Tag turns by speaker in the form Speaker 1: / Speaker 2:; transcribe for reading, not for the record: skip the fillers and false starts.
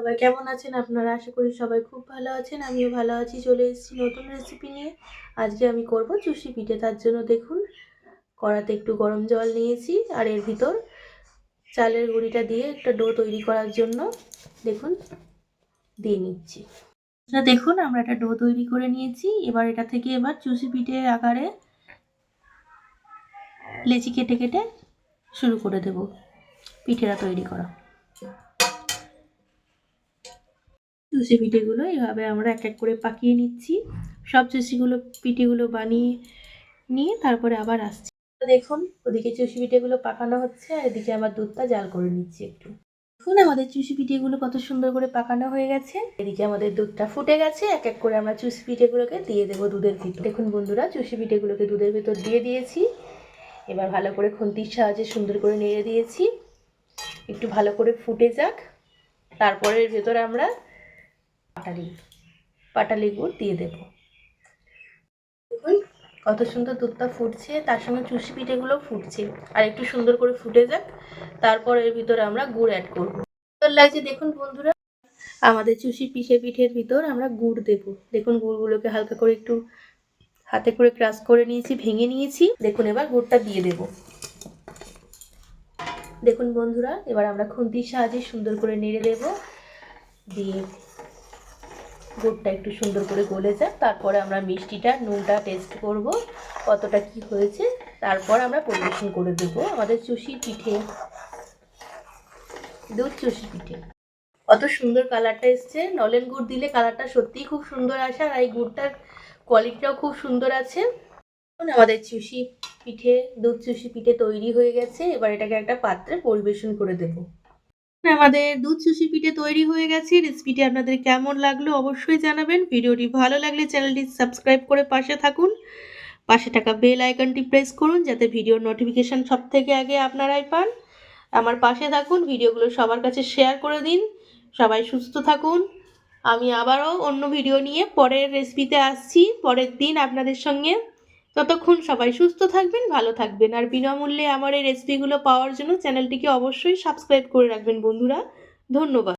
Speaker 1: সবাই কেমন আছেন আপনারা? আশা করি সবাই খুব ভালো আছেন। আমিও ভালো আছি। চলে এসেছি নতুন রেসিপি নিয়ে। আজকে আমি করব চুষি পিঠে। তার জন্য দেখুন কড়াতে একটু গরম জল নিয়েছি আর এর ভিতর চালের গুঁড়িটা দিয়ে একটা ডো তৈরি করার জন্য দেখুন দিয়ে নিচ্ছি। দেখুন আমরা একটা ডো তৈরি করে নিয়েছি। এবার এটা থেকে চুষি পিঠের আকারে লেচি কেটে কেটে শুরু করে দেব পিঠেটা তৈরি করা। চুষি পিঠেগুলো এইভাবে আমরা এক এক করে পাকিয়ে নিচ্ছি। সব পিঠেগুলো বানিয়ে নিয়ে তারপরে আবার আসছি। দেখুন ওদিকে চুষি পিঠেগুলো পাকানো হচ্ছে আর এদিকে আমার দুধটা জাল করে নিচ্ছি একটু। দেখুন আমাদের চুষি পিঠেগুলো কত সুন্দর করে পাকানো হয়ে গেছে। এদিকে আমাদের দুধটা ফুটে গেছে। এক এক করে আমরা চুষি পিঠেগুলোকে দিয়ে দেবো দুধের ভিতর। দেখুন বন্ধুরা চুষি পিঠেগুলোকে দুধের ভিতর দিয়ে দিয়েছি। এবার ভালো করে খুন্তির সাহায্যে সুন্দর করে নেড়ে দিয়েছি। একটু ভালো করে ফুটে যাক। তারপরে এর ভেতরে আমরা পাটালি গুড় দিয়ে দেব। দেখুন কত সুন্দর দুধটা ফুটছে, তার সঙ্গে চুষি পিঠেগুলো ফুটছে। আর একটু সুন্দর করে ফুটে যাক, তারপর এর ভিতরে আমরা গুড় অ্যাড করব। সুন্দর লাগছে দেখুন বন্ধুরা। আমাদের চুষি পিঠের ভিতর আমরা গুড় দেব। দেখুন গুড়গুলোকে হালকা করে একটু হাতে করে ক্রাশ করে নিয়েছি, ভেঙে নিয়েছি। দেখুন এবার গুড়টা দিয়ে দেব। দেখুন বন্ধুরা এবার আমরা খুন্তির সাহায্যে সুন্দর করে নেড়ে দেব। দিয়ে গুড়টা একটু সুন্দর করে গলে যাক, তারপরে আমরা মিষ্টিটা নুনটা টেস্ট করব কতটা কি হয়েছে। তারপর আমরা পরিবেশন করে দেব আমাদের চুষি পিঠে, দুধ চুষি পিঠে। কত সুন্দর কালারটা এসছে। নলেন গুড় দিলে কালারটা সত্যিই খুব সুন্দর আসে আর এই গুড়টার কোয়ালিটিটাও খুব সুন্দর আছে। আমাদের চুষি পিঠে, দুধ চুষি পিঠে তৈরি হয়ে গেছে। এবার এটাকে একটা পাত্রে পরিবেশন করে দেব। আমাদের দুধ চুষি পিঠে তৈরি হয়ে গেছে। রেসিপিটি আপনাদের কেমন লাগলো অবশ্যই জানাবেন। ভিডিওটি ভালো লাগলে চ্যানেলটি সাবস্ক্রাইব করে পাশে থাকুন। পাশে থাকা বেল আইকনটি প্রেস করুন যাতে ভিডিওর নোটিফিকেশান সবথেকে আগে আপনারাই পান। আমার পাশে থাকুন, ভিডিওগুলো সবার কাছে শেয়ার করে দিন। সবাই সুস্থ থাকুন। আমি আবারও অন্য ভিডিও নিয়ে পরের রেসিপিতে আসছি পরের দিন আপনাদের সঙ্গে। ততক্ষণ সবাই সুস্থ থাকবেন, ভালো থাকবেন। আর বিনামূল্যে আমার এই রেসিপিগুলো পাওয়ার জন্য চ্যানেলটিকে অবশ্যই সাবস্ক্রাইব করে রাখবেন বন্ধুরা। ধন্যবাদ।